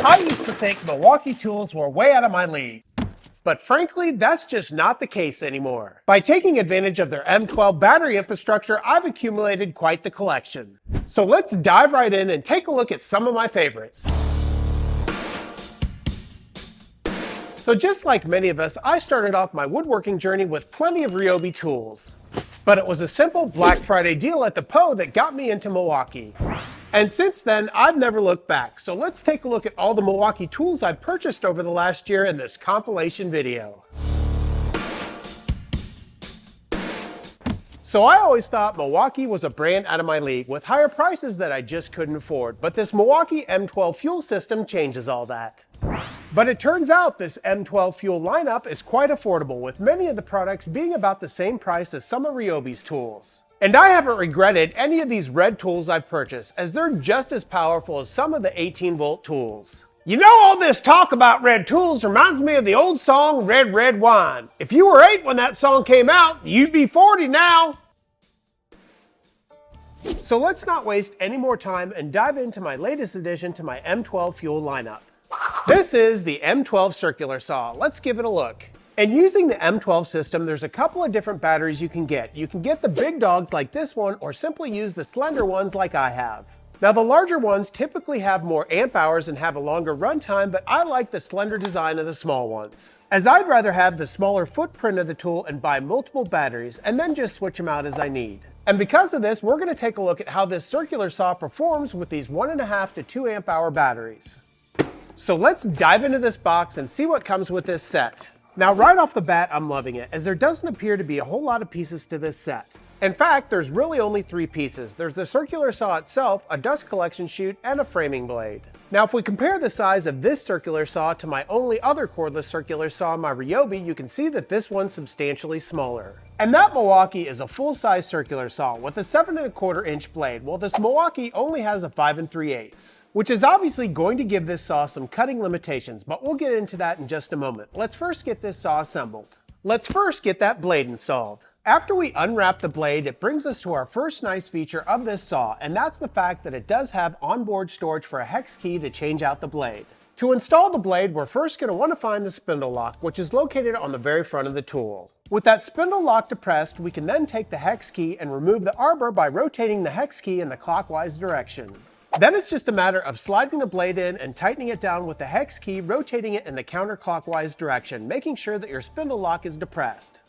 I used to think Milwaukee tools were way out of my league. But frankly, that's just not the case anymore. By taking advantage of their M12 battery infrastructure, I've accumulated quite the collection. So let's dive right in and take a look at some of my favorites. So just like many of us, I started off my woodworking journey with plenty of Ryobi tools. But it was a simple Black Friday deal at the Poe that got me into Milwaukee. And since then, I've never looked back. So let's take a look at all the Milwaukee tools I've purchased over the last year in this compilation video. So I always thought Milwaukee was a brand out of my league with higher prices that I just couldn't afford. But this Milwaukee M12 fuel system changes all that. But it turns out this M12 fuel lineup is quite affordable, with many of the products being about the same price as some of Ryobi's tools. And I haven't regretted any of these red tools I've purchased, as they're just as powerful as some of the 18-volt tools. You know, all this talk about red tools reminds me of the old song Red Red Wine. If you were 8 when that song came out, you'd be 40 now. So let's not waste any more time and dive into my latest addition to my M12 fuel lineup. This is the M12 circular saw. Let's give it a look. And using the M12 system, there's a couple of different batteries you can get. You can get the big dogs like this one, or simply use the slender ones like I have. Now the larger ones typically have more amp hours and have a longer runtime, but I like the slender design of the small ones, as I'd rather have the smaller footprint of the tool and buy multiple batteries and then just switch them out as I need. And because of this, we're going to take a look at how this circular saw performs with these 1.5 to 2 amp hour batteries. So let's dive into this box and see what comes with this set. Now right off the bat, I'm loving it, as there doesn't appear to be a whole lot of pieces to this set. In fact, there's really only 3 pieces. There's the circular saw itself, a dust collection chute, and a framing blade. Now if we compare the size of this circular saw to my only other cordless circular saw, my Ryobi, you can see that this one's substantially smaller. And that Milwaukee is a full-size circular saw with a 7¼ inch blade, while this Milwaukee only has a 5 3/8, which is obviously going to give this saw some cutting limitations, but we'll get into that in just a moment. Let's first get this saw assembled. Let's first get that blade installed. After we unwrap the blade, it brings us to our first nice feature of this saw, and that's the fact that it does have onboard storage for a hex key to change out the blade. To install the blade, we're first going to want to find the spindle lock, which is located on the very front of the tool. With that spindle lock depressed, we can then take the hex key and remove the arbor by rotating the hex key in the clockwise direction. Then it's just a matter of sliding the blade in and tightening it down with the hex key, rotating it in the counterclockwise direction, making sure that your spindle lock is depressed.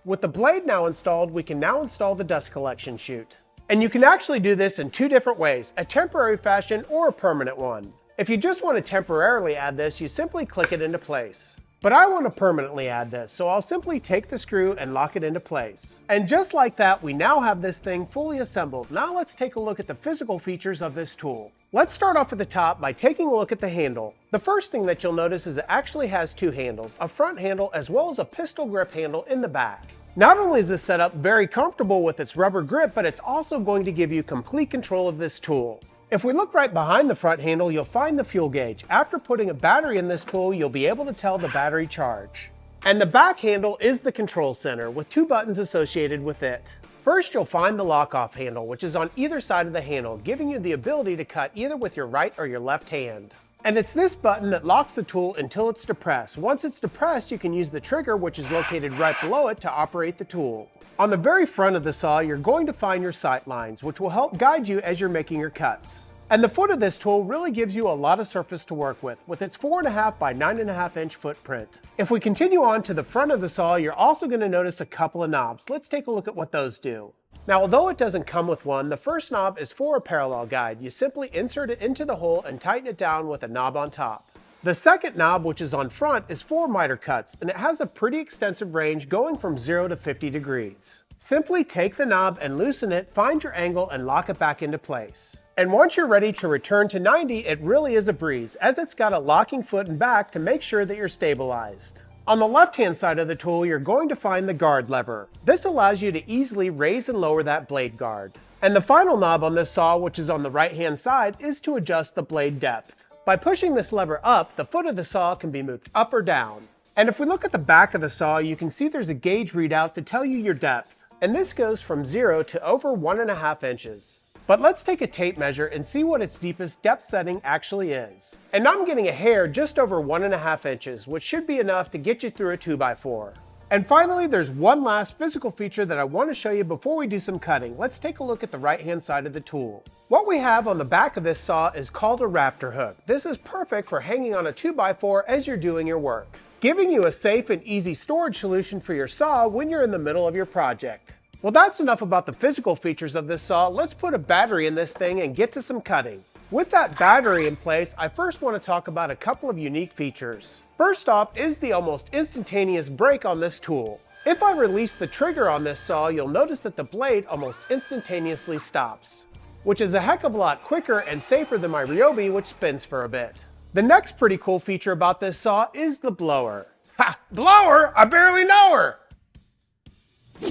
With the blade now installed, we can now install the dust collection chute. And you can actually do this in 2 different ways, a temporary fashion or a permanent one. If you just want to temporarily add this, you simply click it into place. But I want to permanently add this, so I'll simply take the screw and lock it into place. And just like that, we now have this thing fully assembled. Now let's take a look at the physical features of this tool. Let's start off at the top by taking a look at the handle. The first thing that you'll notice is it actually has 2 handles, a front handle as well as a pistol grip handle in the back. Not only is this setup very comfortable with its rubber grip, but it's also going to give you complete control of this tool. If we look right behind the front handle, you'll find the fuel gauge. After putting a battery in this tool, you'll be able to tell the battery charge. And the back handle is the control center with 2 buttons associated with it. First, you'll find the lock-off handle, which is on either side of the handle, giving you the ability to cut either with your right or your left hand. And it's this button that locks the tool until it's depressed. Once it's depressed, you can use the trigger, which is located right below it, to operate the tool. On the very front of the saw, you're going to find your sight lines, which will help guide you as you're making your cuts. And the foot of this tool really gives you a lot of surface to work with its 4.5 by 9.5 inch footprint. If we continue on to the front of the saw, you're also going to notice a couple of knobs. Let's take a look at what those do. Now, although it doesn't come with one, the first knob is for a parallel guide. You simply insert it into the hole and tighten it down with a knob on top. The second knob, which is on front, is for miter cuts, and it has a pretty extensive range going from 0 to 50 degrees. Simply take the knob and loosen it, find your angle, and lock it back into place. And once you're ready to return to 90, it really is a breeze, as it's got a locking foot and back to make sure that you're stabilized. On the left-hand side of the tool, you're going to find the guard lever. This allows you to easily raise and lower that blade guard. And the final knob on this saw, which is on the right-hand side, is to adjust the blade depth. By pushing this lever up, the foot of the saw can be moved up or down. And if we look at the back of the saw, you can see there's a gauge readout to tell you your depth. And this goes from 0 to over 1.5 inches. But let's take a tape measure and see what its deepest depth setting actually is. And I'm getting a hair just over 1.5 inches, which should be enough to get you through a 2x4. And finally, there's one last physical feature that I want to show you before we do some cutting. Let's take a look at the right-hand side of the tool. What we have on the back of this saw is called a raptor hook. This is perfect for hanging on a 2x4 as you're doing your work, giving you a safe and easy storage solution for your saw when you're in the middle of your project. Well, that's enough about the physical features of this saw. Let's put a battery in this thing and get to some cutting. With that battery in place, I first want to talk about a couple of unique features. First off is the almost instantaneous brake on this tool. If I release the trigger on this saw, you'll notice that the blade almost instantaneously stops, which is a heck of a lot quicker and safer than my Ryobi, which spins for a bit. The next pretty cool feature about this saw is the blower. Ha! Blower? I barely know her!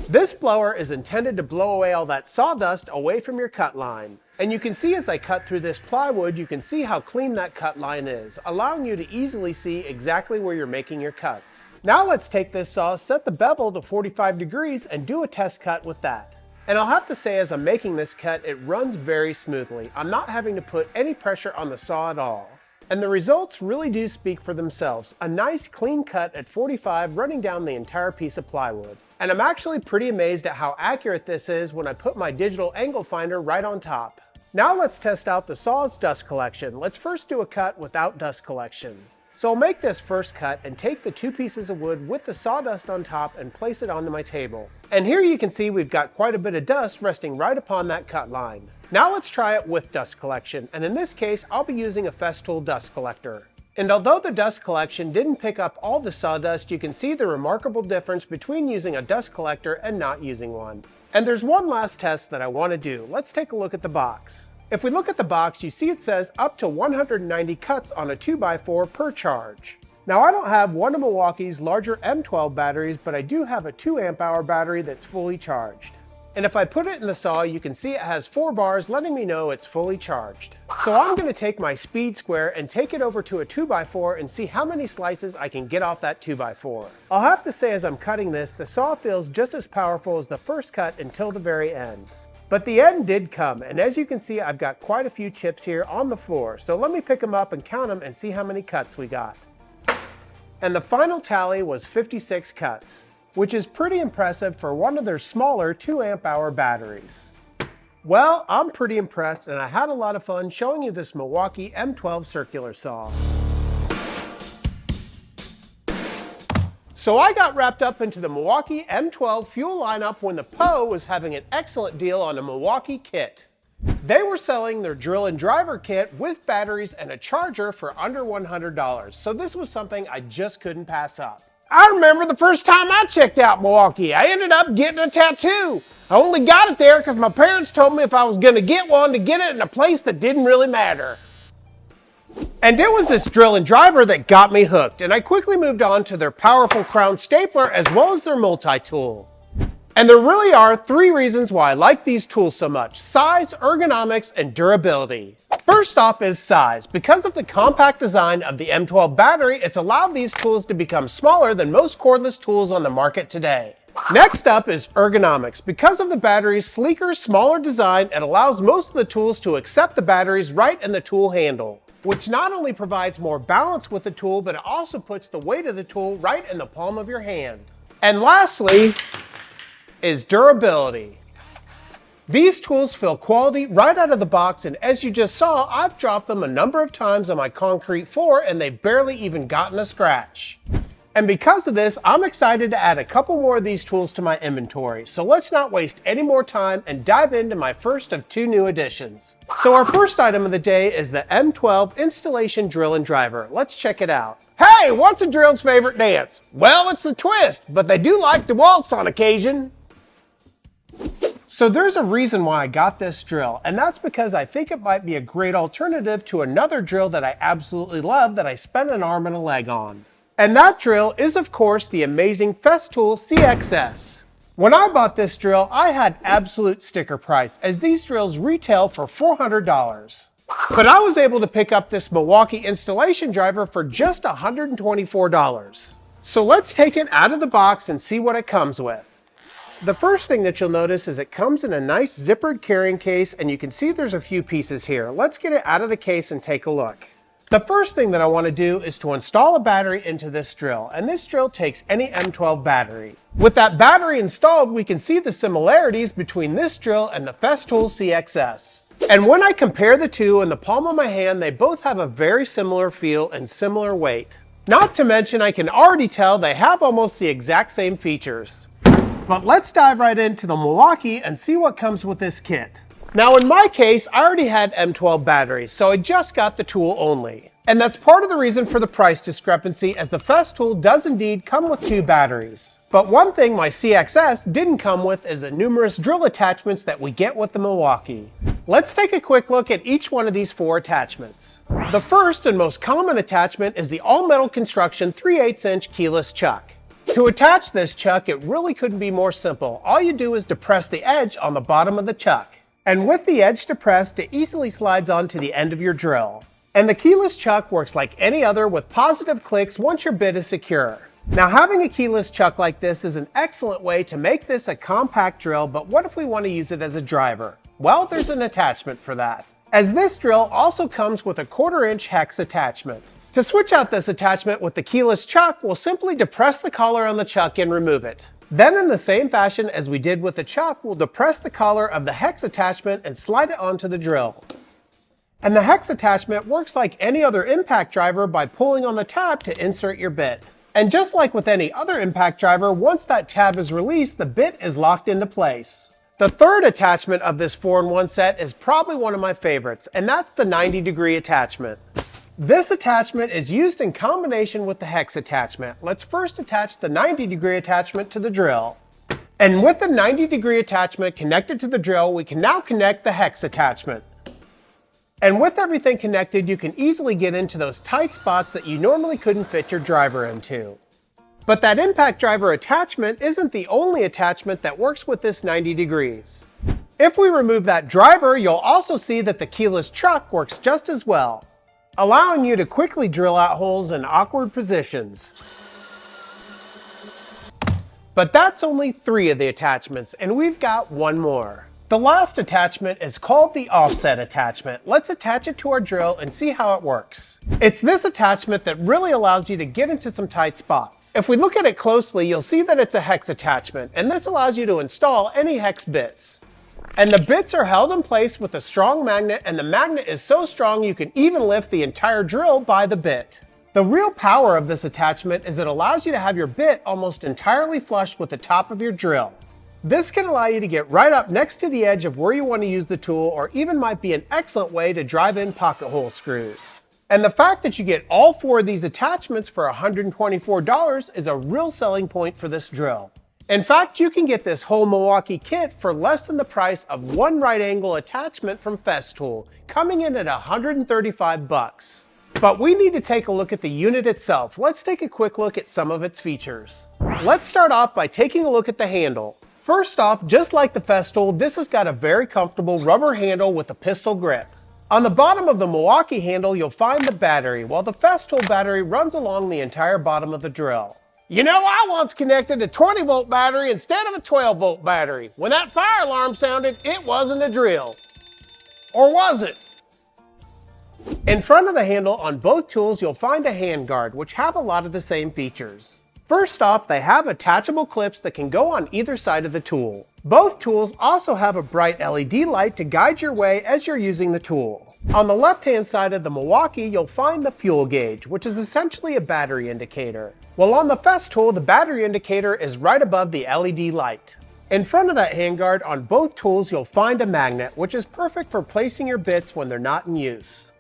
This blower is intended to blow away all that sawdust away from your cut line. And you can see as I cut through this plywood, you can see how clean that cut line is, allowing you to easily see exactly where you're making your cuts. Now let's take this saw, set the bevel to 45 degrees, and do a test cut with that. And I'll have to say, as I'm making this cut, it runs very smoothly. I'm not having to put any pressure on the saw at all. And the results really do speak for themselves. A nice clean cut at 45 running down the entire piece of plywood. And I'm actually pretty amazed at how accurate this is when I put my digital angle finder right on top. Now let's test out the saw's dust collection. Let's first do a cut without dust collection. So I'll make this first cut and take the 2 pieces of wood with the sawdust on top and place it onto my table. And here you can see we've got quite a bit of dust resting right upon that cut line. Now let's try it with dust collection, and in this case I'll be using a Festool dust collector. And although the dust collection didn't pick up all the sawdust, you can see the remarkable difference between using a dust collector and not using one. And there's one last test that I want to do. Let's take a look at the box. If we look at the box, you see it says up to 190 cuts on a 2x4 per charge. Now I don't have one of Milwaukee's larger M12 batteries, but I do have a 2 amp hour battery that's fully charged. And if I put it in the saw, you can see it has 4 bars letting me know it's fully charged. So I'm going to take my speed square and take it over to a 2x4 and see how many slices I can get off that 2x4. I'll have to say, as I'm cutting this, the saw feels just as powerful as the first cut until the very end. But the end did come, and as you can see, I've got quite a few chips here on the floor. So let me pick them up and count them and see how many cuts we got. And the final tally was 56 cuts, which is pretty impressive for one of their smaller 2 amp hour batteries. Well, I'm pretty impressed, and I had a lot of fun showing you this Milwaukee M12 circular saw. So I got wrapped up into the Milwaukee M12 fuel lineup when the PO was having an excellent deal on a Milwaukee kit. They were selling their drill and driver kit with batteries and a charger for under $100, so this was something I just couldn't pass up. I remember the first time I checked out Milwaukee, I ended up getting a tattoo. I only got it there because my parents told me if I was going to get one, to get it in a place that didn't really matter. And it was this drill and driver that got me hooked, and I quickly moved on to their powerful crown stapler as well as their multi-tool. And there really are 3 reasons why I like these tools so much: size, ergonomics, and durability. First off is size. Because of the compact design of the M12 battery, it's allowed these tools to become smaller than most cordless tools on the market today. Next up is ergonomics. Because of the battery's sleeker, smaller design, it allows most of the tools to accept the batteries right in the tool handle, which not only provides more balance with the tool, but it also puts the weight of the tool right in the palm of your hand. And lastly is durability. These tools feel quality right out of the box, and as you just saw, I've dropped them a number of times on my concrete floor and they've barely even gotten a scratch. And because of this, I'm excited to add a couple more of these tools to my inventory. So let's not waste any more time and dive into my first of 2 new additions. So our first item of the day is the M12 installation drill and driver. Let's check it out. Hey, what's a drill's favorite dance? Well, it's the twist, but they do like to waltz on occasion. So there's a reason why I got this drill, and that's because I think it might be a great alternative to another drill that I absolutely love that I spent an arm and a leg on. And that drill is, of course, the amazing Festool CXS. When I bought this drill, I had absolute sticker price, as these drills retail for $400. But I was able to pick up this Milwaukee installation driver for just $124. So let's take it out of the box and see what it comes with. The first thing that you'll notice is it comes in a nice zippered carrying case, and you can see there's a few pieces here. Let's get it out of the case and take a look. The first thing that I want to do is to install a battery into this drill, and this drill takes any M12 battery. With that battery installed, we can see the similarities between this drill and the Festool CXS. And when I compare the two in the palm of my hand, they both have a very similar feel and similar weight. Not to mention, I can already tell they have almost the exact same features. But let's dive right into the Milwaukee and see what comes with this kit. Now in my case, I already had M12 batteries, so I just got the tool only. And that's part of the reason for the price discrepancy, as the Festool does indeed come with 2 batteries. But one thing my CXS didn't come with is the numerous drill attachments that we get with the Milwaukee. Let's take a quick look at each one of these 4 attachments. The first and most common attachment is the all-metal construction 3/8" keyless chuck. To attach this chuck, it really couldn't be more simple. All you do is depress the edge on the bottom of the chuck. And with the edge depressed, it easily slides onto the end of your drill. And the keyless chuck works like any other with positive clicks once your bit is secure. Now, having a keyless chuck like this is an excellent way to make this a compact drill, but what if we want to use it as a driver? Well, there's an attachment for that, as this drill also comes with a 1/4" hex attachment. To switch out this attachment with the keyless chuck, we'll simply depress the collar on the chuck and remove it. Then in the same fashion as we did with the chuck, we'll depress the collar of the hex attachment and slide it onto the drill. And the hex attachment works like any other impact driver by pulling on the tab to insert your bit. And just like with any other impact driver, once that tab is released, the bit is locked into place. The third attachment of this 4-in-1 set is probably one of my favorites, and that's the 90-degree attachment. This attachment is used in combination with the hex attachment. Let's first attach the 90-degree attachment to the drill. And with the 90-degree attachment connected to the drill, we can now connect the hex attachment. And with everything connected, you can easily get into those tight spots that you normally couldn't fit your driver into. But that impact driver attachment isn't the only attachment that works with this 90 degrees. If we remove that driver, you'll also see that the keyless chuck works just as well, allowing you to quickly drill out holes in awkward positions. But that's only 3 of the attachments, and we've got one more. The last attachment is called the offset attachment. Let's attach it to our drill and see how it works. It's this attachment that really allows you to get into some tight spots. If we look at it closely, you'll see that it's a hex attachment, and this allows you to install any hex bits. And the bits are held in place with a strong magnet, and the magnet is so strong you can even lift the entire drill by the bit. The real power of this attachment is it allows you to have your bit almost entirely flush with the top of your drill. This can allow you to get right up next to the edge of where you want to use the tool, or even might be an excellent way to drive in pocket hole screws. And the fact that you get all 4 of these attachments for $124 is a real selling point for this drill. In fact, you can get this whole Milwaukee kit for less than the price of one right angle attachment from Festool, coming in at $135. But we need to take a look at the unit itself. Let's take a quick look at some of its features. Let's start off by taking a look at the handle. First off, just like the Festool, this has got a very comfortable rubber handle with a pistol grip. On the bottom of the Milwaukee handle, you'll find the battery, while the Festool battery runs along the entire bottom of the drill. You know, I once connected a 20-volt battery instead of a 12-volt battery. When that fire alarm sounded, it wasn't a drill. Or was it? In front of the handle on both tools, you'll find a hand guard, which have a lot of the same features. First off, they have attachable clips that can go on either side of the tool. Both tools also have a bright LED light to guide your way as you're using the tool. On the left-hand side of the Milwaukee, you'll find the fuel gauge, which is essentially a battery indicator. While on the Festool, the battery indicator is right above the LED light. In front of that handguard on both tools, you'll find a magnet, which is perfect for placing your bits when they're not in use.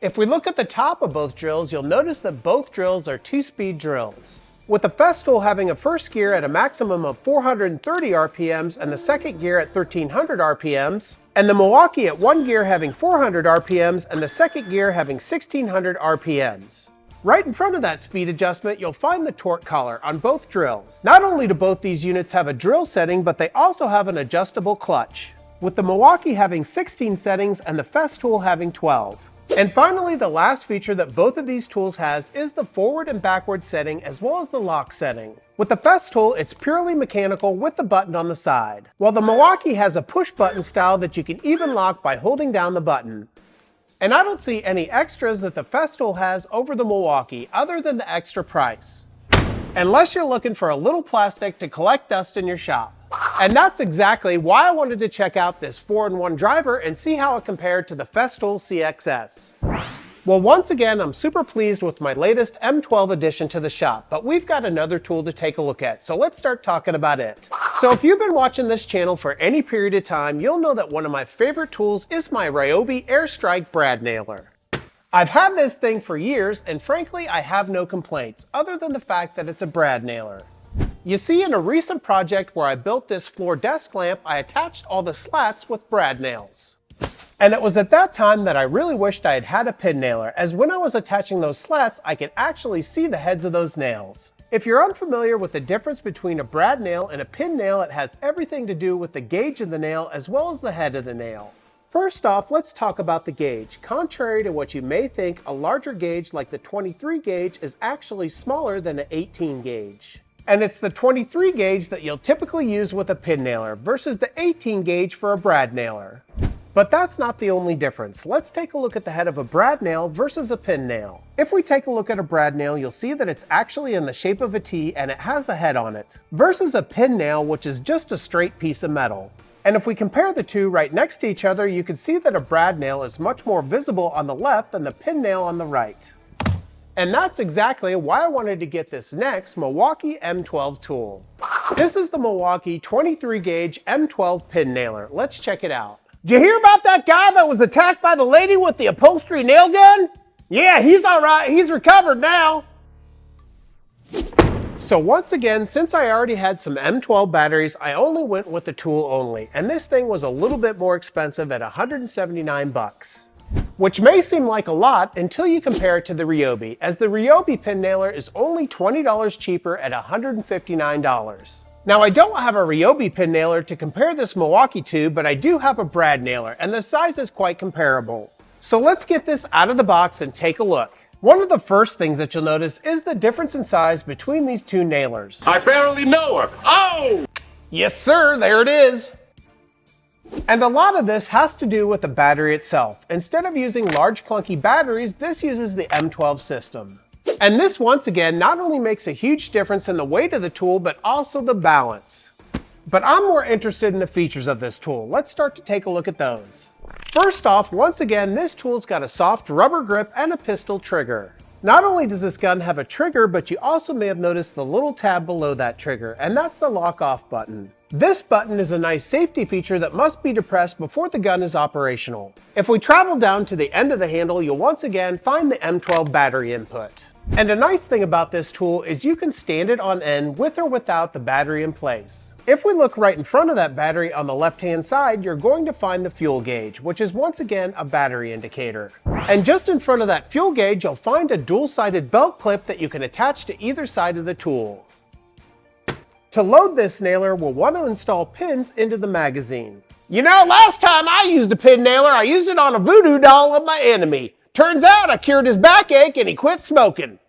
If we look at the top of both drills, you'll notice that both drills are 2-speed drills, with the Festool having a first gear at a maximum of 430 RPMs and the second gear at 1300 RPMs, and the Milwaukee at one gear having 400 RPMs and the second gear having 1600 RPMs. Right in front of that speed adjustment, you'll find the torque collar on both drills. Not only do both these units have a drill setting, but they also have an adjustable clutch, with the Milwaukee having 16 settings and the Festool having 12. And finally, the last feature that both of these tools has is the forward and backward setting as well as the lock setting. With the Festool, it's purely mechanical with the button on the side, while the Milwaukee has a push button style that you can even lock by holding down the button. And I don't see any extras that the Festool has over the Milwaukee other than the extra price. Unless you're looking for a little plastic to collect dust in your shop. And that's exactly why I wanted to check out this 4-in-1 driver and see how it compared to the Festool CXS. Well, once again, I'm super pleased with my latest M12 addition to the shop, but we've got another tool to take a look at, so let's start talking about it. So if you've been watching this channel for any period of time, you'll know that one of my favorite tools is my Ryobi Airstrike brad nailer. I've had this thing for years, and frankly, I have no complaints, other than the fact that it's a brad nailer. You see, in a recent project where I built this floor desk lamp, I attached all the slats with brad nails. And it was at that time that I really wished I had had a pin nailer, as when I was attaching those slats, I could actually see the heads of those nails. If you're unfamiliar with the difference between a brad nail and a pin nail, it has everything to do with the gauge of the nail as well as the head of the nail. First off, let's talk about the gauge. Contrary to what you may think, a larger gauge like the 23 gauge is actually smaller than an 18 gauge. And it's the 23 gauge that you'll typically use with a pin nailer versus the 18 gauge for a brad nailer. But that's not the only difference. Let's take a look at the head of a brad nail versus a pin nail. If we take a look at a brad nail, you'll see that it's actually in the shape of a T and it has a head on it, versus a pin nail, which is just a straight piece of metal. And if we compare the two right next to each other, you can see that a brad nail is much more visible on the left than the pin nail on the right. And that's exactly why I wanted to get this next Milwaukee M12 tool. This is the Milwaukee 23 gauge M12 pin nailer. Let's check it out. Did you hear about that guy that was attacked by the lady with the upholstery nail gun? Yeah, he's all right. He's recovered now. So once again, since I already had some M12 batteries, I only went with the tool only. And this thing was a little bit more expensive at 179 bucks. Which may seem like a lot until you compare it to the Ryobi, as the Ryobi pin nailer is only $20 cheaper at $159. Now, I don't have a Ryobi pin nailer to compare this Milwaukee to, but I do have a brad nailer, and the size is quite comparable. So let's get this out of the box and take a look. One of the first things that you'll notice is the difference in size between these two nailers. I barely know her. Oh! Yes, sir, there it is. And a lot of this has to do with the battery itself. Instead of using large clunky batteries, this uses the M12 system. And this once again not only makes a huge difference in the weight of the tool, but also the balance. But I'm more interested in the features of this tool. Let's start to take a look at those. First off, once again, this tool's got a soft rubber grip and a pistol trigger. Not only does this gun have a trigger, but you also may have noticed the little tab below that trigger, and that's the lock-off button. This button is a nice safety feature that must be depressed before the gun is operational. If we travel down to the end of the handle, you'll once again find the M12 battery input. And a nice thing about this tool is you can stand it on end with or without the battery in place. If we look right in front of that battery on the left-hand side, you're going to find the fuel gauge, which is once again a battery indicator. And just in front of that fuel gauge, you'll find a dual-sided belt clip that you can attach to either side of the tool. To load this nailer, we'll want to install pins into the magazine. You know, last time I used a pin nailer, I used it on a voodoo doll of my enemy. Turns out I cured his backache and he quit smoking.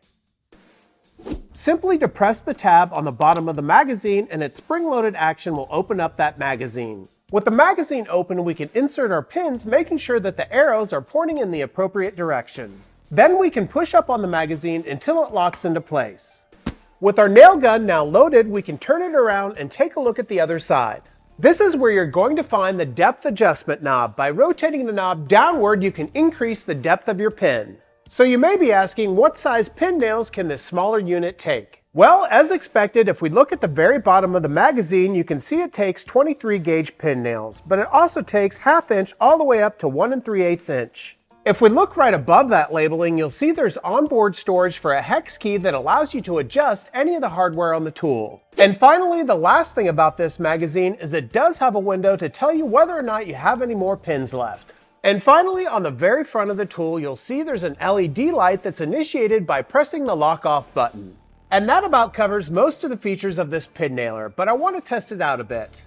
Simply depress the tab on the bottom of the magazine and its spring-loaded action will open up that magazine. With the magazine open, we can insert our pins, making sure that the arrows are pointing in the appropriate direction. Then we can push up on the magazine until it locks into place. With our nail gun now loaded, we can turn it around and take a look at the other side. This is where you're going to find the depth adjustment knob. By rotating the knob downward, you can increase the depth of your pin. So you may be asking, what size pin nails can this smaller unit take? Well, as expected, if we look at the very bottom of the magazine, you can see it takes 23 gauge pin nails, but it also takes 1/2 inch all the way up to 1 3/8 inch. If we look right above that labeling, you'll see there's onboard storage for a hex key that allows you to adjust any of the hardware on the tool. And finally, the last thing about this magazine is it does have a window to tell you whether or not you have any more pins left. And finally, on the very front of the tool, you'll see there's an LED light that's initiated by pressing the lock-off button. And that about covers most of the features of this pin nailer, but I want to test it out a bit.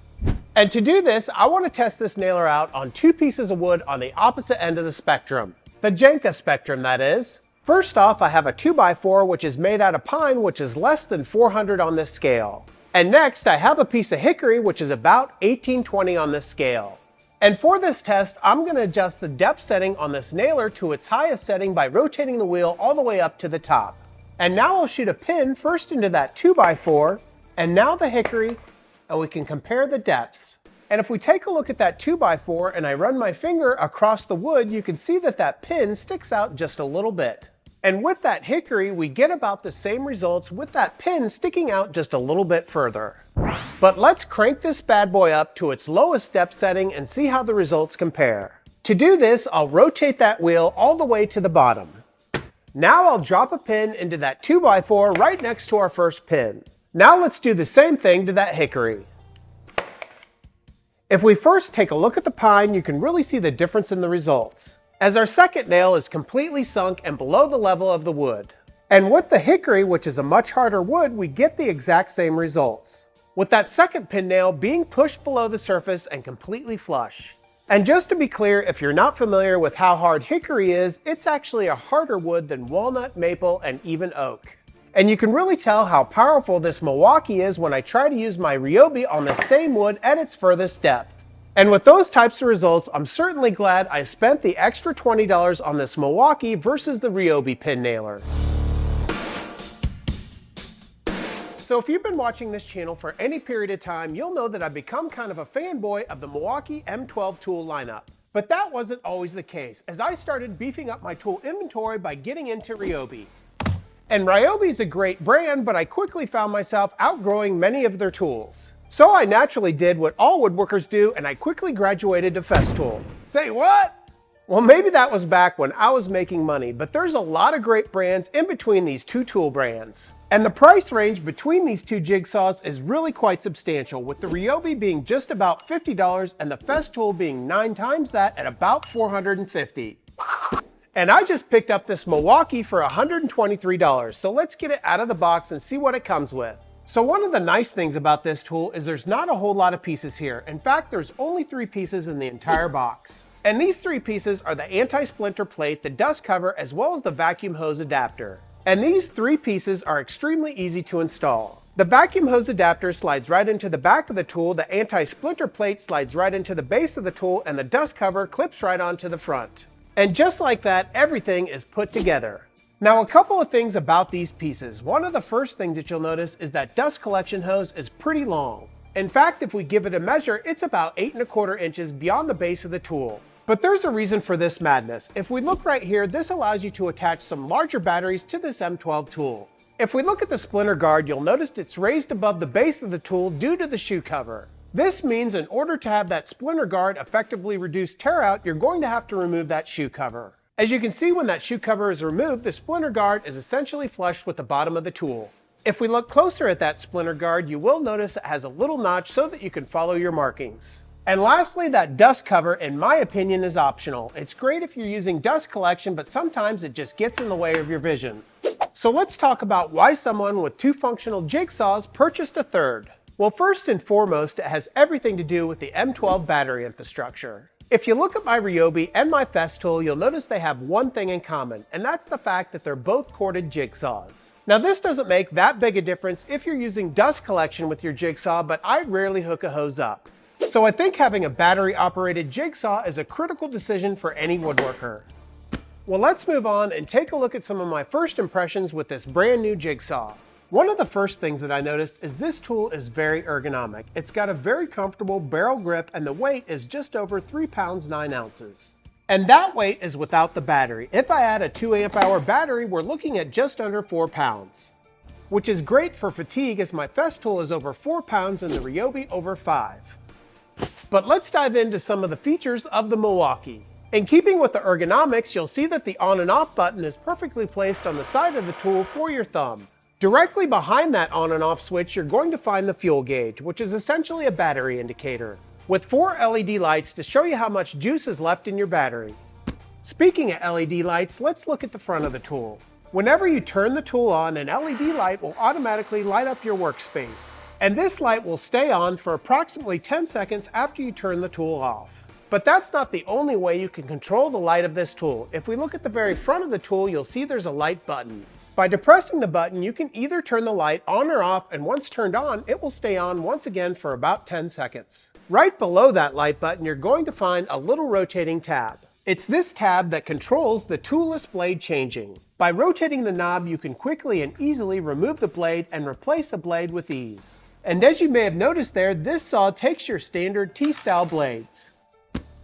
And to do this, I want to test this nailer out on 2 pieces of wood on the opposite end of the spectrum. The Jenga spectrum, that is. First off, I have a 2x4 which is made out of pine, which is less than 400 on this scale. And next, I have a piece of hickory which is about 1820 on this scale. And for this test, I'm going to adjust the depth setting on this nailer to its highest setting by rotating the wheel all the way up to the top. And now I'll shoot a pin first into that 2x4, and now the hickory, and we can compare the depths. And if we take a look at that 2x4 and I run my finger across the wood, you can see that that pin sticks out just a little bit. And with that hickory, we get about the same results with that pin sticking out just a little bit further. But let's crank this bad boy up to its lowest depth setting and see how the results compare. To do this, I'll rotate that wheel all the way to the bottom. Now I'll drop a pin into that 2x4 right next to our first pin. Now let's do the same thing to that hickory. If we first take a look at the pine, you can really see the difference in the results, as our second nail is completely sunk and below the level of the wood. And with the hickory, which is a much harder wood, we get the exact same results, with that second pin nail being pushed below the surface and completely flush. And just to be clear, if you're not familiar with how hard hickory is, it's actually a harder wood than walnut, maple, and even oak. And you can really tell how powerful this Milwaukee is when I try to use my Ryobi on the same wood at its furthest depth. And with those types of results, I'm certainly glad I spent the extra $20 on this Milwaukee versus the Ryobi pin nailer. So if you've been watching this channel for any period of time, you'll know that I've become kind of a fanboy of the Milwaukee M12 tool lineup. But that wasn't always the case, as I started beefing up my tool inventory by getting into Ryobi. And Ryobi is a great brand, but I quickly found myself outgrowing many of their tools. So I naturally did what all woodworkers do, and I quickly graduated to Festool. Say what? Well, maybe that was back when I was making money, but there's a lot of great brands in between these two tool brands. And the price range between these two jigsaws is really quite substantial, with the Ryobi being just about $50 and the Festool being 9 times that at about $450. And I just picked up this Milwaukee for $123, so let's get it out of the box and see what it comes with. So one of the nice things about this tool is there's not a whole lot of pieces here. In fact, there's only 3 pieces in the entire box. And these 3 pieces are the anti-splinter plate, the dust cover, as well as the vacuum hose adapter. And these 3 pieces are extremely easy to install. The vacuum hose adapter slides right into the back of the tool, the anti-splinter plate slides right into the base of the tool, and the dust cover clips right onto the front. And just like that, everything is put together. Now, a couple of things about these pieces. One of the first things that you'll notice is that dust collection hose is pretty long. In fact, if we give it a measure, it's about 8¼ inches beyond the base of the tool. But there's a reason for this madness. If we look right here, this allows you to attach some larger batteries to this M12 tool. If we look at the splinter guard, you'll notice it's raised above the base of the tool due to the shoe cover. This means in order to have that splinter guard effectively reduce tear out, you're going to have to remove that shoe cover. As you can see, when that shoe cover is removed, the splinter guard is essentially flush with the bottom of the tool. If we look closer at that splinter guard, you will notice it has a little notch so that you can follow your markings. And lastly, that dust cover, in my opinion, is optional. It's great if you're using dust collection, but sometimes it just gets in the way of your vision. So let's talk about why someone with 2 functional jigsaws purchased a third. Well, first and foremost, it has everything to do with the M12 battery infrastructure. If you look at my Ryobi and my Festool, you'll notice they have one thing in common, and that's the fact that they're both corded jigsaws. Now, this doesn't make that big a difference if you're using dust collection with your jigsaw, but I rarely hook a hose up. So I think having a battery-operated jigsaw is a critical decision for any woodworker. Well, let's move on and take a look at some of my first impressions with this brand new jigsaw. One of the first things that I noticed is this tool is very ergonomic. It's got a very comfortable barrel grip, and the weight is just over 3 pounds 9 ounces. And that weight is without the battery. If I add a 2 amp hour battery, we're looking at just under 4 pounds. Which is great for fatigue, as my Festool is over 4 pounds and the Ryobi over 5. But let's dive into some of the features of the Milwaukee. In keeping with the ergonomics, you'll see that the on and off button is perfectly placed on the side of the tool for your thumb. Directly behind that on and off switch, you're going to find the fuel gauge, which is essentially a battery indicator, with 4 LED lights to show you how much juice is left in your battery. Speaking of LED lights, let's look at the front of the tool. Whenever you turn the tool on, an LED light will automatically light up your workspace. And this light will stay on for approximately 10 seconds after you turn the tool off. But that's not the only way you can control the light of this tool. If we look at the very front of the tool, you'll see there's a light button. By depressing the button, you can either turn the light on or off, and once turned on, it will stay on once again for about 10 seconds. Right below that light button, you're going to find a little rotating tab. It's this tab that controls the toolless blade changing. By rotating the knob, you can quickly and easily remove the blade and replace the blade with ease. And as you may have noticed there, this saw takes your standard T-style blades.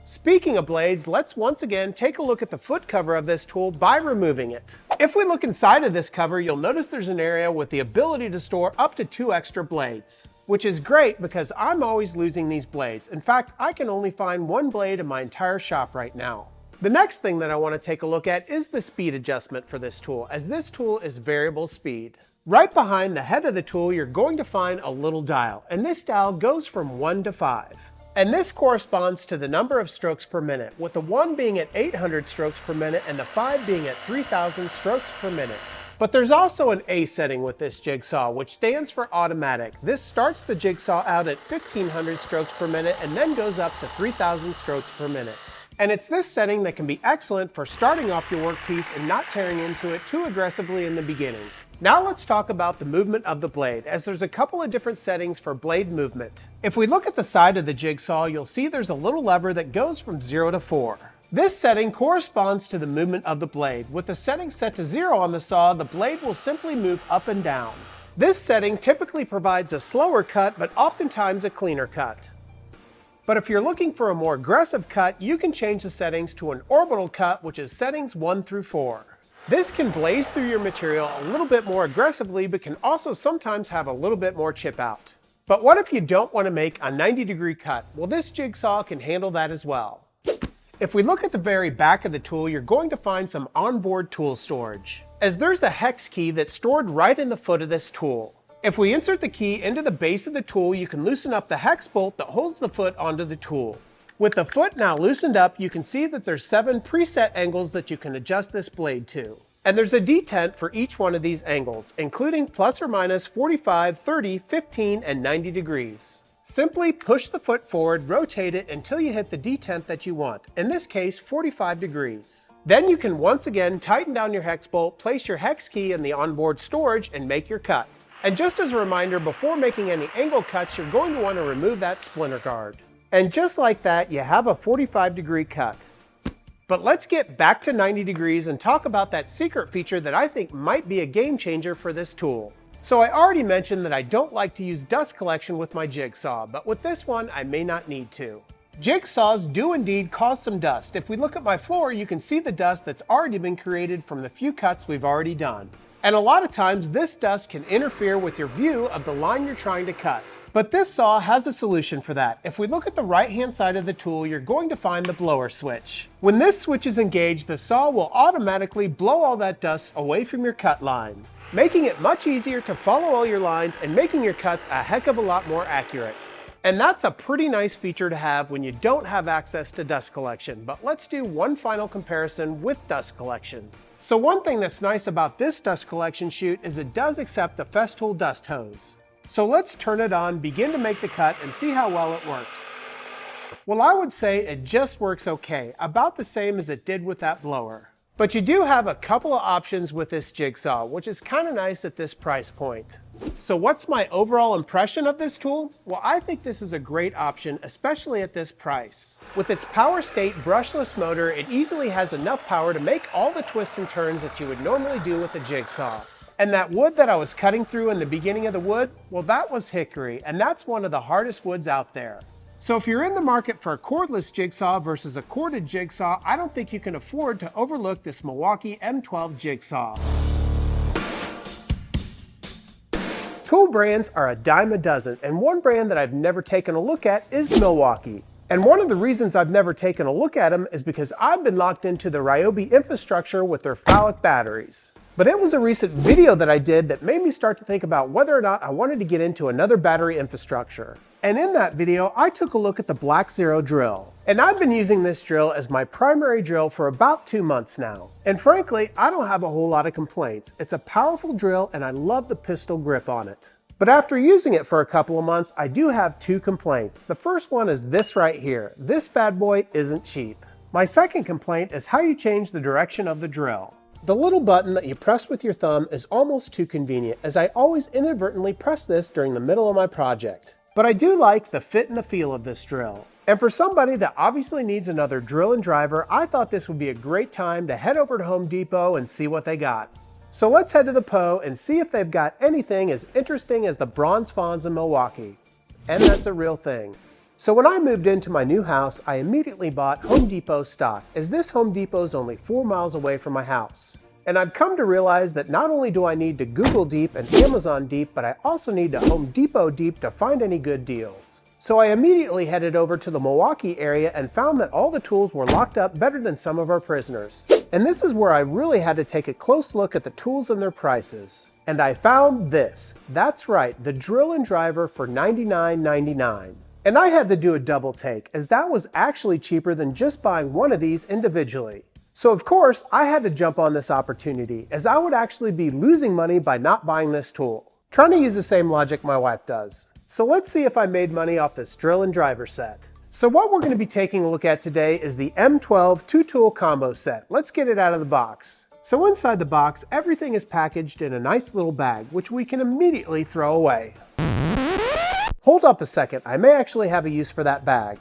Speaking of blades, let's once again take a look at the foot cover of this tool by removing it. If we look inside of this cover, you'll notice there's an area with the ability to store up to 2 extra blades, which is great because I'm always losing these blades. In fact, I can only find 1 blade in my entire shop right now. The next thing that I want to take a look at is the speed adjustment for this tool, as this tool is variable speed. Right behind the head of the tool, you're going to find a little dial, and this dial goes from 1 to 5. And this corresponds to the number of strokes per minute, with the 1 being at 800 strokes per minute and the 5 being at 3000 strokes per minute. But there's also an A setting with this jigsaw, which stands for automatic. This starts the jigsaw out at 1500 strokes per minute and then goes up to 3000 strokes per minute. And it's this setting that can be excellent for starting off your workpiece and not tearing into it too aggressively in the beginning. Now let's talk about the movement of the blade, as there's a couple of different settings for blade movement. If we look at the side of the jigsaw, you'll see there's a little lever that goes from 0 to 4. This setting corresponds to the movement of the blade. With the setting set to 0 on the saw, the blade will simply move up and down. This setting typically provides a slower cut, but oftentimes a cleaner cut. But if you're looking for a more aggressive cut, you can change the settings to an orbital cut, which is settings 1 through 4. This can blaze through your material a little bit more aggressively, but can also sometimes have a little bit more chip out. But what if you don't want to make a 90-degree cut? Well, this jigsaw can handle that as well. If we look at the very back of the tool, you're going to find some onboard tool storage, as there's a hex key that's stored right in the foot of this tool. If we insert the key into the base of the tool, you can loosen up the hex bolt that holds the foot onto the tool. With the foot now loosened up, you can see that there's 7 preset angles that you can adjust this blade to. And there's a detent for each one of these angles, including plus or minus 45, 30, 15, and 90 degrees. Simply push the foot forward, rotate it until you hit the detent that you want, in this case 45 degrees. Then you can once again tighten down your hex bolt, place your hex key in the onboard storage, and make your cut. And just as a reminder, before making any angle cuts, you're going to want to remove that splinter guard. And just like that, you have a 45-degree cut. But let's get back to 90 degrees and talk about that secret feature that I think might be a game changer for this tool. So I already mentioned that I don't like to use dust collection with my jigsaw, but with this one, I may not need to. Jigsaws do indeed cause some dust. If we look at my floor, you can see the dust that's already been created from the few cuts we've already done. And a lot of times, this dust can interfere with your view of the line you're trying to cut. But this saw has a solution for that. If we look at the right-hand side of the tool, you're going to find the blower switch. When this switch is engaged, the saw will automatically blow all that dust away from your cut line, making it much easier to follow all your lines and making your cuts a heck of a lot more accurate. And that's a pretty nice feature to have when you don't have access to dust collection. But let's do one final comparison with dust collection. So one thing that's nice about this dust collection chute is it does accept the Festool dust hose. So let's turn it on, begin to make the cut, and see how well it works. Well, I would say it just works okay, about the same as it did with that blower. But you do have a couple of options with this jigsaw, which is kind of nice at this price point. So what's my overall impression of this tool? Well, I think this is a great option, especially at this price. With its power state brushless motor, it easily has enough power to make all the twists and turns that you would normally do with a jigsaw. And that wood that I was cutting through in the beginning of the wood, well, that was hickory, and that's one of the hardest woods out there. So if you're in the market for a cordless jigsaw versus a corded jigsaw, I don't think you can afford to overlook this Milwaukee M12 jigsaw. Tool brands are a dime a dozen, and one brand that I've never taken a look at is Milwaukee. And one of the reasons I've never taken a look at them is because I've been locked into the Ryobi infrastructure with their phallic batteries. But it was a recent video that I did that made me start to think about whether or not I wanted to get into another battery infrastructure. And in that video, I took a look at the Black Zero drill. And I've been using this drill as my primary drill for about 2 months now. And frankly, I don't have a whole lot of complaints. It's a powerful drill and I love the pistol grip on it. But after using it for a couple of months, I do have two complaints. The first one is this right here. This bad boy isn't cheap. My second complaint is how you change the direction of the drill. The little button that you press with your thumb is almost too convenient, as I always inadvertently press this during the middle of my project. But I do like the fit and the feel of this drill. And for somebody that obviously needs another drill and driver, I thought this would be a great time to head over to Home Depot and see what they got. So let's head to the Po and see if they've got anything as interesting as the bronze fawns in Milwaukee. And that's a real thing. So when I moved into my new house, I immediately bought Home Depot stock, as this Home Depot is only 4 miles away from my house. And I've come to realize that not only do I need to Google deep and Amazon deep, but I also need to Home Depot deep to find any good deals. So I immediately headed over to the Milwaukee area and found that all the tools were locked up better than some of our prisoners. And this is where I really had to take a close look at the tools and their prices. And I found this. That's right, the drill and driver for $99.99. And I had to do a double take, as that was actually cheaper than just buying one of these individually. So of course, I had to jump on this opportunity, as I would actually be losing money by not buying this tool. Trying to use the same logic my wife does. So let's see if I made money off this drill and driver set. So what we're going to be taking a look at today is the M12 2-tool combo set. Let's get it out of the box. So inside the box, everything is packaged in a nice little bag, which we can immediately throw away. Hold up a second, I may actually have a use for that bag.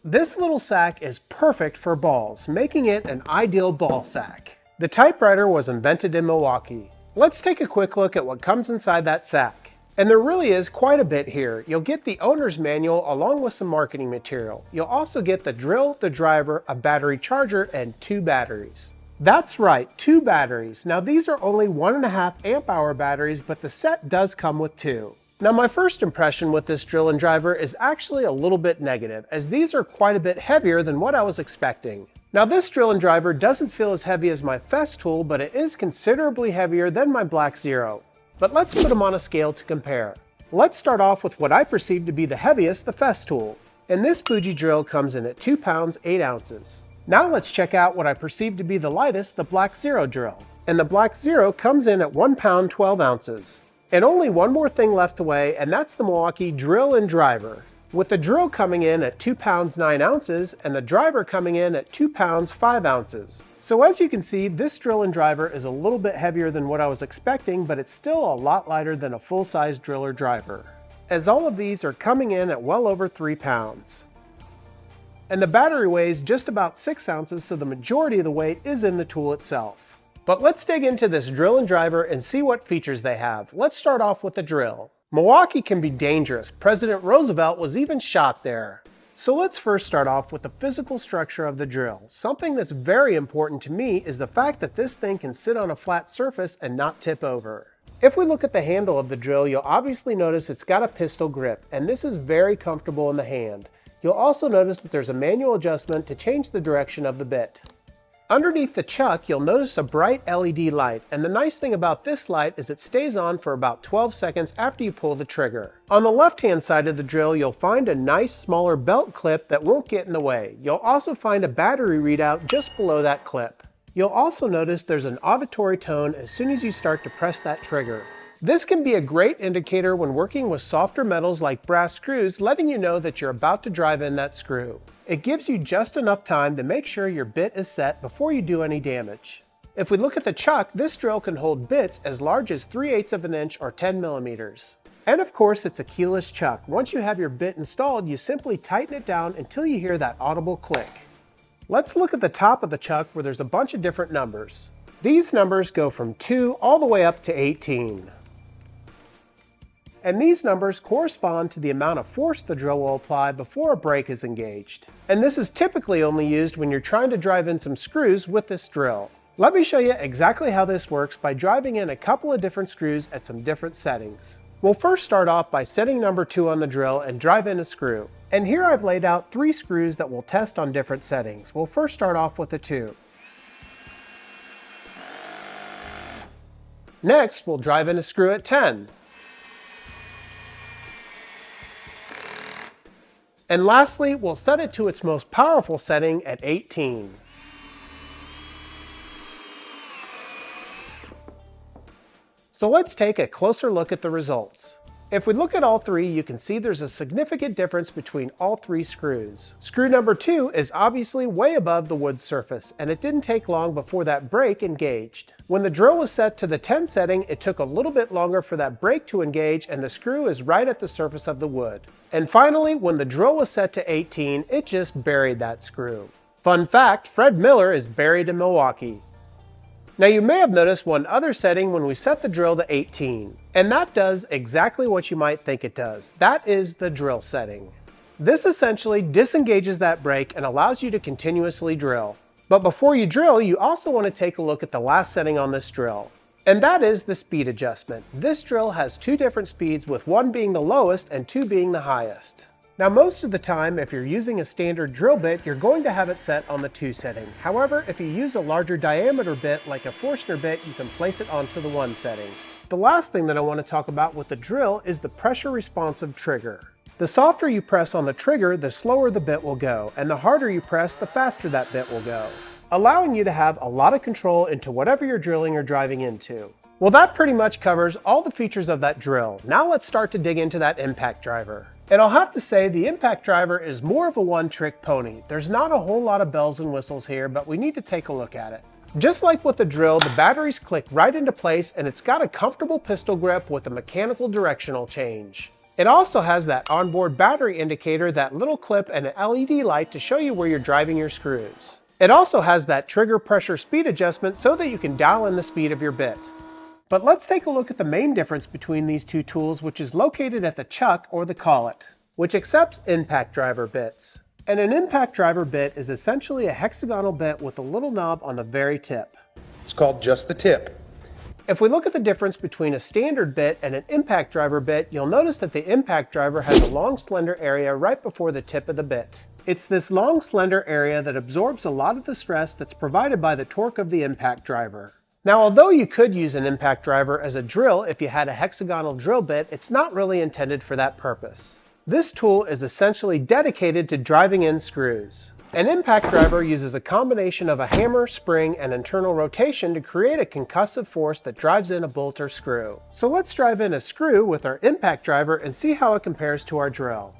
This little sack is perfect for balls, making it an ideal ball sack. The typewriter was invented in Milwaukee. Let's take a quick look at what comes inside that sack. And there really is quite a bit here. You'll get the owner's manual along with some marketing material. You'll also get the drill, the driver, a battery charger, and 2 batteries. That's right, 2 batteries. Now these are only 1.5 amp hour batteries, but the set does come with 2. Now my first impression with this drill and driver is actually a little bit negative, as these are quite a bit heavier than what I was expecting. Now this drill and driver doesn't feel as heavy as my Fest tool, but it is considerably heavier than my Black Zero. But let's put them on a scale to compare. Let's start off with what I perceive to be the heaviest, the Fest tool. And this Fuji drill comes in at 2 pounds 8 ounces. Now let's check out what I perceive to be the lightest, the Black Zero drill. And the Black Zero comes in at 1 pound 12 ounces. And only one more thing left to weigh, and that's the Milwaukee drill and driver. With the drill coming in at 2 pounds 9 ounces and the driver coming in at 2 pounds 5 ounces. So as you can see, this drill and driver is a little bit heavier than what I was expecting, but it's still a lot lighter than a full-size drill or driver, as all of these are coming in at well over 3 pounds. And the battery weighs just about 6 ounces, so the majority of the weight is in the tool itself. But let's dig into this drill and driver and see what features they have. Let's start off with the drill. Milwaukee can be dangerous. President Roosevelt was even shot there. So let's first start off with the physical structure of the drill. Something that's very important to me is the fact that this thing can sit on a flat surface and not tip over. If we look at the handle of the drill, you'll obviously notice it's got a pistol grip, and this is very comfortable in the hand. You'll also notice that there's a manual adjustment to change the direction of the bit. Underneath the chuck, you'll notice a bright LED light, and the nice thing about this light is it stays on for about 12 seconds after you pull the trigger. On the left-hand side of the drill, you'll find a nice smaller belt clip that won't get in the way. You'll also find a battery readout just below that clip. You'll also notice there's an auditory tone as soon as you start to press that trigger. This can be a great indicator when working with softer metals like brass screws, letting you know that you're about to drive in that screw. It gives you just enough time to make sure your bit is set before you do any damage. If we look at the chuck, this drill can hold bits as large as 3/8 of an inch or 10 millimeters. And of course, it's a keyless chuck. Once you have your bit installed, you simply tighten it down until you hear that audible click. Let's look at the top of the chuck where there's a bunch of different numbers. These numbers go from 2 all the way up to 18. And these numbers correspond to the amount of force the drill will apply before a brake is engaged. And this is typically only used when you're trying to drive in some screws with this drill. Let me show you exactly how this works by driving in a couple of different screws at some different settings. We'll first start off by setting number 2 on the drill and drive in a screw. And here I've laid out 3 screws that we'll test on different settings. We'll first start off with the 2. Next, we'll drive in a screw at 10. And lastly, we'll set it to its most powerful setting at 18. So let's take a closer look at the results. If we look at all three, you can see there's a significant difference between all three screws. Screw number 2 is obviously way above the wood surface, and it didn't take long before that brake engaged. When the drill was set to the 10 setting, it took a little bit longer for that brake to engage, and the screw is right at the surface of the wood. And finally, when the drill was set to 18, it just buried that screw. Fun fact, Fred Miller is buried in Milwaukee. Now you may have noticed one other setting when we set the drill to 18, and that does exactly what you might think it does. That is the drill setting. This essentially disengages that brake and allows you to continuously drill. But before you drill, you also want to take a look at the last setting on this drill, and that is the speed adjustment. This drill has 2 different speeds, with 1 being the lowest and 2 being the highest. Now most of the time, if you're using a standard drill bit, you're going to have it set on the 2 setting. However, if you use a larger diameter bit like a Forstner bit, you can place it onto the 1 setting. The last thing that I want to talk about with the drill is the pressure responsive trigger. The softer you press on the trigger, the slower the bit will go, and the harder you press, the faster that bit will go, allowing you to have a lot of control into whatever you're drilling or driving into. Well, that pretty much covers all the features of that drill. Now let's start to dig into that impact driver. And I'll have to say, the impact driver is more of a one-trick pony. There's not a whole lot of bells and whistles here, but we need to take a look at it. Just like with the drill, the batteries click right into place, and it's got a comfortable pistol grip with a mechanical directional change. It also has that onboard battery indicator, that little clip, and an LED light to show you where you're driving your screws. It also has that trigger pressure speed adjustment so that you can dial in the speed of your bit. But let's take a look at the main difference between these two tools, which is located at the chuck or the collet, which accepts impact driver bits. And an impact driver bit is essentially a hexagonal bit with a little knob on the very tip. It's called just the tip. If we look at the difference between a standard bit and an impact driver bit, you'll notice that the impact driver has a long slender area right before the tip of the bit. It's this long slender area that absorbs a lot of the stress that's provided by the torque of the impact driver. Now, although you could use an impact driver as a drill if you had a hexagonal drill bit, it's not really intended for that purpose. This tool is essentially dedicated to driving in screws. An impact driver uses a combination of a hammer, spring, and internal rotation to create a concussive force that drives in a bolt or screw. So let's drive in a screw with our impact driver and see how it compares to our drill.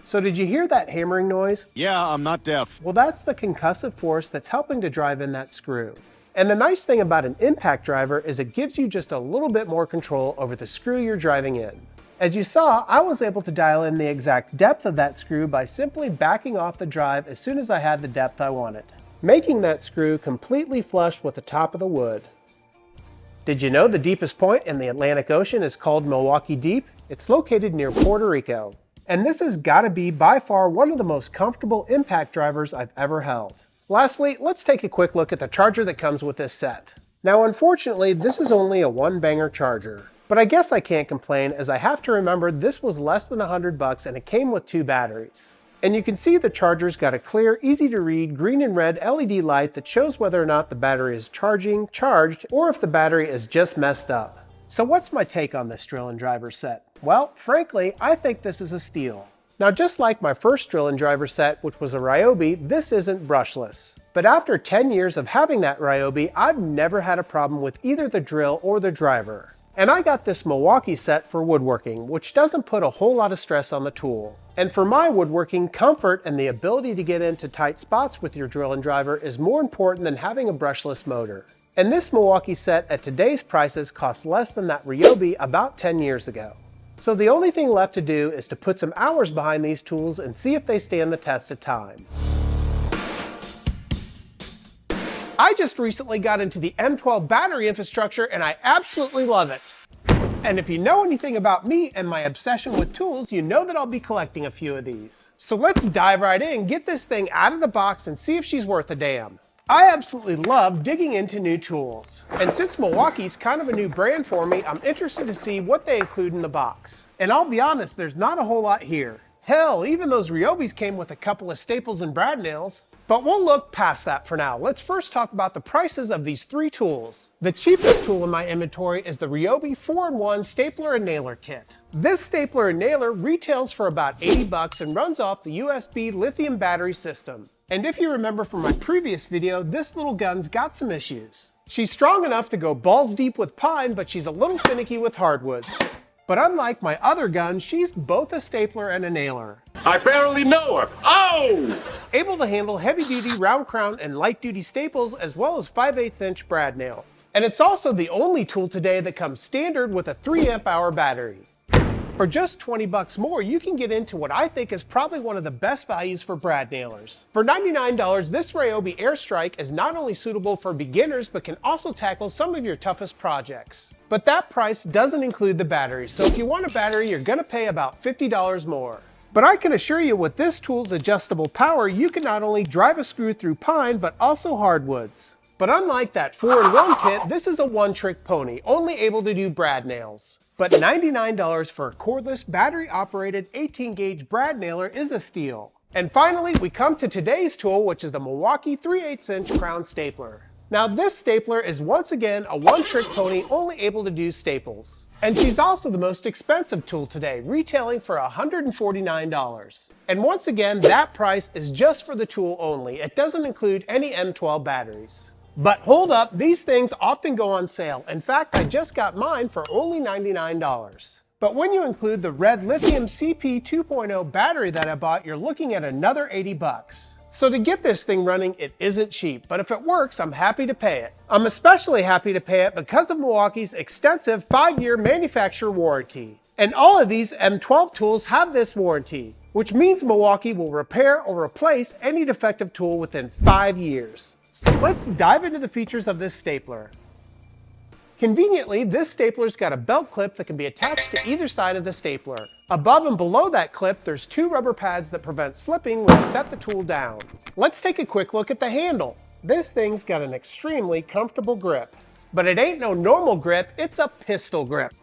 So did you hear that hammering noise? Yeah, I'm not deaf. Well, that's the concussive force that's helping to drive in that screw. And the nice thing about an impact driver is it gives you just a little bit more control over the screw you're driving in. As you saw, I was able to dial in the exact depth of that screw by simply backing off the drive as soon as I had the depth I wanted, making that screw completely flush with the top of the wood. Did you know the deepest point in the Atlantic Ocean is called Milwaukee Deep? It's located near Puerto Rico. And this has got to be by far one of the most comfortable impact drivers I've ever held. Lastly, let's take a quick look at the charger that comes with this set. Now, unfortunately, this is only a 1-banger charger, but I guess I can't complain, as I have to remember this was less than $100 and it came with 2 batteries. And you can see the charger's got a clear, easy to read green and red LED light that shows whether or not the battery is charged, or if the battery is just messed up. So what's my take on this drill and driver set? Well, frankly, I think this is a steal. Now, just like my first drill and driver set, which was a Ryobi, this isn't brushless. But after 10 years of having that Ryobi, I've never had a problem with either the drill or the driver. And I got this Milwaukee set for woodworking, which doesn't put a whole lot of stress on the tool. And for my woodworking, comfort and the ability to get into tight spots with your drill and driver is more important than having a brushless motor. And this Milwaukee set at today's prices costs less than that Ryobi about 10 years ago. So the only thing left to do is to put some hours behind these tools and see if they stand the test of time. I just recently got into the M12 battery infrastructure and I absolutely love it. And if you know anything about me and my obsession with tools, you know that I'll be collecting a few of these. So let's dive right in, get this thing out of the box and see if she's worth a damn. I absolutely love digging into new tools. And since Milwaukee's kind of a new brand for me, I'm interested to see what they include in the box. And I'll be honest, there's not a whole lot here. Hell, even those Ryobis came with a couple of staples and brad nails. But we'll look past that for now. Let's first talk about the prices of these three tools. The cheapest tool in my inventory is the Ryobi 4-in-1 Stapler and Nailer Kit. This stapler and nailer retails for about 80 bucks and runs off the USB lithium battery system. And if you remember from my previous video, this little gun's got some issues. She's strong enough to go balls deep with pine, but she's a little finicky with hardwoods. But unlike my other gun, she's both a stapler and a nailer. I barely know her. Oh! Able to handle heavy-duty round crown and light-duty staples as well as 5/8" brad nails. And it's also the only tool today that comes standard with a 3 amp hour battery. For just 20 bucks more, you can get into what I think is probably one of the best values for brad nailers. For $99, this Ryobi Airstrike is not only suitable for beginners, but can also tackle some of your toughest projects. But that price doesn't include the battery, so if you want a battery, you're gonna pay about $50 more. But I can assure you with this tool's adjustable power, you can not only drive a screw through pine, but also hardwoods. But unlike that 4-in-1 kit, this is a one-trick pony, only able to do brad nails. But $99 for a cordless, battery-operated 18-gauge brad nailer is a steal. And finally, we come to today's tool, which is the Milwaukee 3/8" crown stapler. Now this stapler is once again a one-trick pony, only able to do staples. And she's also the most expensive tool today, retailing for $149. And once again, that price is just for the tool only. It doesn't include any M12 batteries. But hold up, these things often go on sale. In fact, I just got mine for only $99. But when you include the red lithium CP 2.0 battery that I bought, you're looking at another 80 bucks. So to get this thing running, it isn't cheap, but if it works, I'm happy to pay it. I'm especially happy to pay it because of Milwaukee's extensive 5-year manufacturer warranty. And all of these M12 tools have this warranty, which means Milwaukee will repair or replace any defective tool within 5 years. So let's dive into the features of this stapler. Conveniently, this stapler's got a belt clip that can be attached to either side of the stapler. Above and below that clip, there's 2 rubber pads that prevent slipping when you set the tool down. Let's take a quick look at the handle. This thing's got an extremely comfortable grip. But it ain't no normal grip, it's a pistol grip.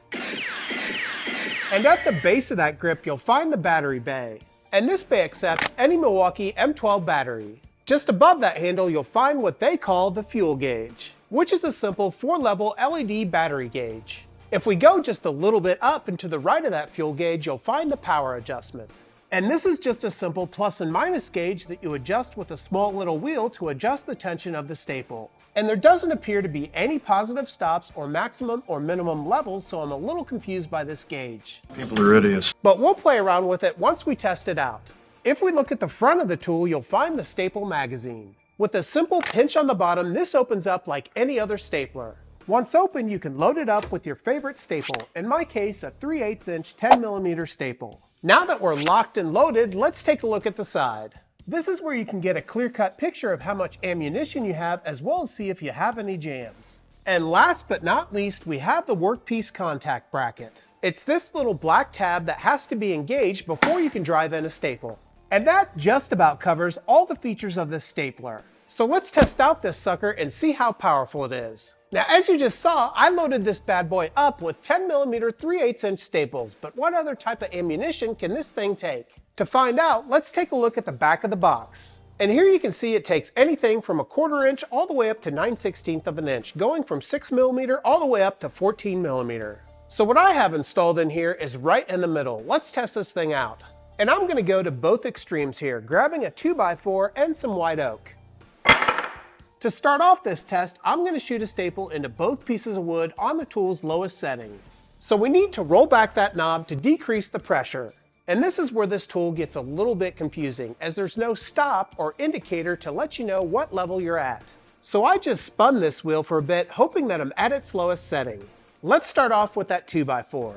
And at the base of that grip, you'll find the battery bay. And this bay accepts any Milwaukee M12 battery. Just above that handle, you'll find what they call the fuel gauge, which is the simple 4-level LED battery gauge. If we go just a little bit up and to the right of that fuel gauge, you'll find the power adjustment. And this is just a simple plus and minus gauge that you adjust with a small little wheel to adjust the tension of the staple. And there doesn't appear to be any positive stops or maximum or minimum levels, so I'm a little confused by this gauge. People are idiots. But we'll play around with it once we test it out. If we look at the front of the tool, you'll find the staple magazine. With a simple pinch on the bottom, this opens up like any other stapler. Once open, you can load it up with your favorite staple, in my case, a 3/8" 10mm staple. Now that we're locked and loaded, let's take a look at the side. This is where you can get a clear-cut picture of how much ammunition you have, as well as see if you have any jams. And last but not least, we have the workpiece contact bracket. It's this little black tab that has to be engaged before you can drive in a staple. And that just about covers all the features of this stapler. So let's test out this sucker and see how powerful it is. Now, as you just saw, I loaded this bad boy up with 10mm 3/8" staples, but what other type of ammunition can this thing take? To find out, let's take a look at the back of the box. And here you can see it takes anything from a 1/4 inch all the way up to 9/16 of an inch, going from 6mm all the way up to 14mm. So what I have installed in here is right in the middle. Let's test this thing out. And I'm gonna go to both extremes here, grabbing a 2x4 and some white oak. To start off this test, I'm gonna shoot a staple into both pieces of wood on the tool's lowest setting. So we need to roll back that knob to decrease the pressure. And this is where this tool gets a little bit confusing, as there's no stop or indicator to let you know what level you're at. So I just spun this wheel for a bit, hoping that I'm at its lowest setting. Let's start off with that 2x4.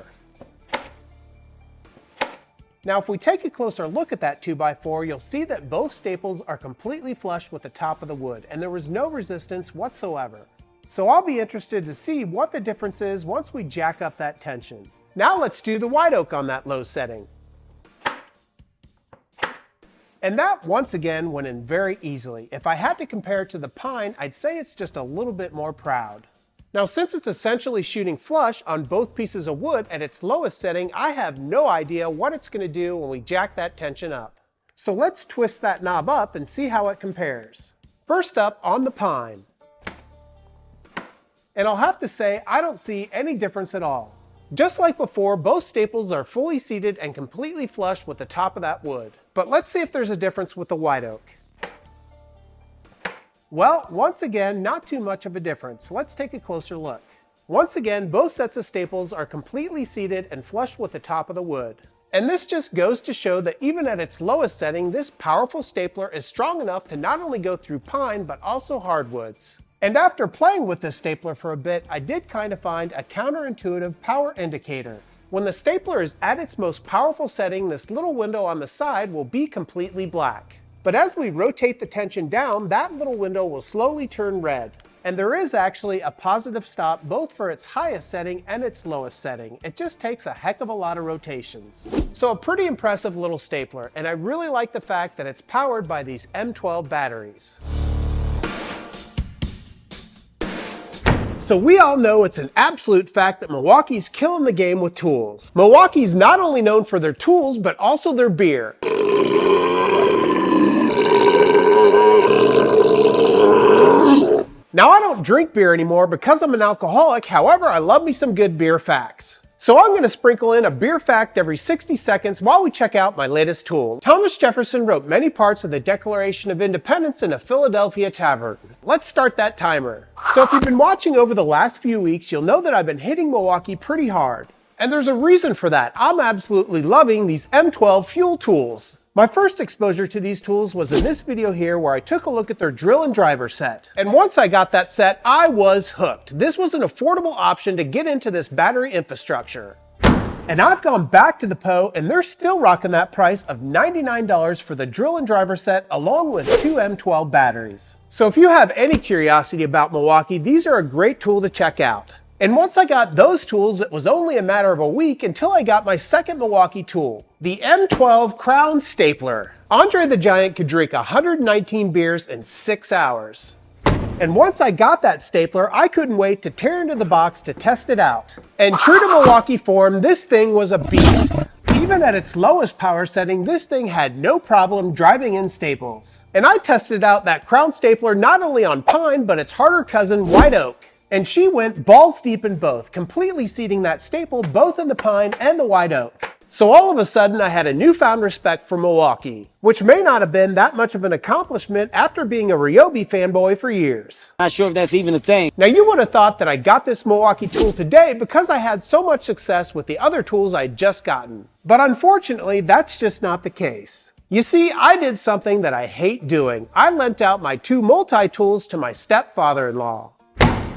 Now if we take a closer look at that 2x4, you'll see that both staples are completely flush with the top of the wood, and there was no resistance whatsoever. So I'll be interested to see what the difference is once we jack up that tension. Now let's do the white oak on that low setting. And that once again went in very easily. If I had to compare it to the pine, I'd say it's just a little bit more proud. Now, since it's essentially shooting flush on both pieces of wood at its lowest setting, I have no idea what it's going to do when we jack that tension up. So let's twist that knob up and see how it compares. First up, on the pine. And I'll have to say, I don't see any difference at all. Just like before, both staples are fully seated and completely flush with the top of that wood. But let's see if there's a difference with the white oak. Well, once again, not too much of a difference. Let's take a closer look. Once again, both sets of staples are completely seated and flush with the top of the wood. And this just goes to show that even at its lowest setting, this powerful stapler is strong enough to not only go through pine, but also hardwoods. And after playing with this stapler for a bit, I did kind of find a counterintuitive power indicator. When the stapler is at its most powerful setting, this little window on the side will be completely black. But as we rotate the tension down, that little window will slowly turn red. And there is actually a positive stop both for its highest setting and its lowest setting. It just takes a heck of a lot of rotations. So a pretty impressive little stapler, and I really like the fact that it's powered by these M12 batteries. So we all know it's an absolute fact that Milwaukee's killing the game with tools. Milwaukee's not only known for their tools, but also their beer. Now, I don't drink beer anymore because I'm an alcoholic, however, I love me some good beer facts. So I'm going to sprinkle in a beer fact every 60 seconds while we check out my latest tool. Thomas Jefferson wrote many parts of the Declaration of Independence in a Philadelphia tavern. Let's start that timer. So if you've been watching over the last few weeks, you'll know that I've been hitting Milwaukee pretty hard. And there's a reason for that. I'm absolutely loving these M12 fuel tools. My first exposure to these tools was in this video here where I took a look at their drill and driver set. And once I got that set, I was hooked. This was an affordable option to get into this battery infrastructure. And I've gone back to the Poe and they're still rocking that price of $99 for the drill and driver set along with 2 M12 batteries. So if you have any curiosity about Milwaukee, these are a great tool to check out. And once I got those tools, it was only a matter of a week until I got my second Milwaukee tool, the M12 Crown Stapler. Andre the Giant could drink 119 beers in 6 hours. And once I got that stapler, I couldn't wait to tear into the box to test it out. And true to Milwaukee form, this thing was a beast. Even at its lowest power setting, this thing had no problem driving in staples. And I tested out that Crown Stapler not only on pine, but its harder cousin, white oak. And she went balls deep in both, completely seating that staple both in the pine and the white oak. So all of a sudden I had a newfound respect for Milwaukee, which may not have been that much of an accomplishment after being a Ryobi fanboy for years. Not sure if that's even a thing. Now you would have thought that I got this Milwaukee tool today because I had so much success with the other tools I'd just gotten. But unfortunately, that's just not the case. You see, I did something that I hate doing. I lent out my 2 multi-tools to my stepfather-in-law.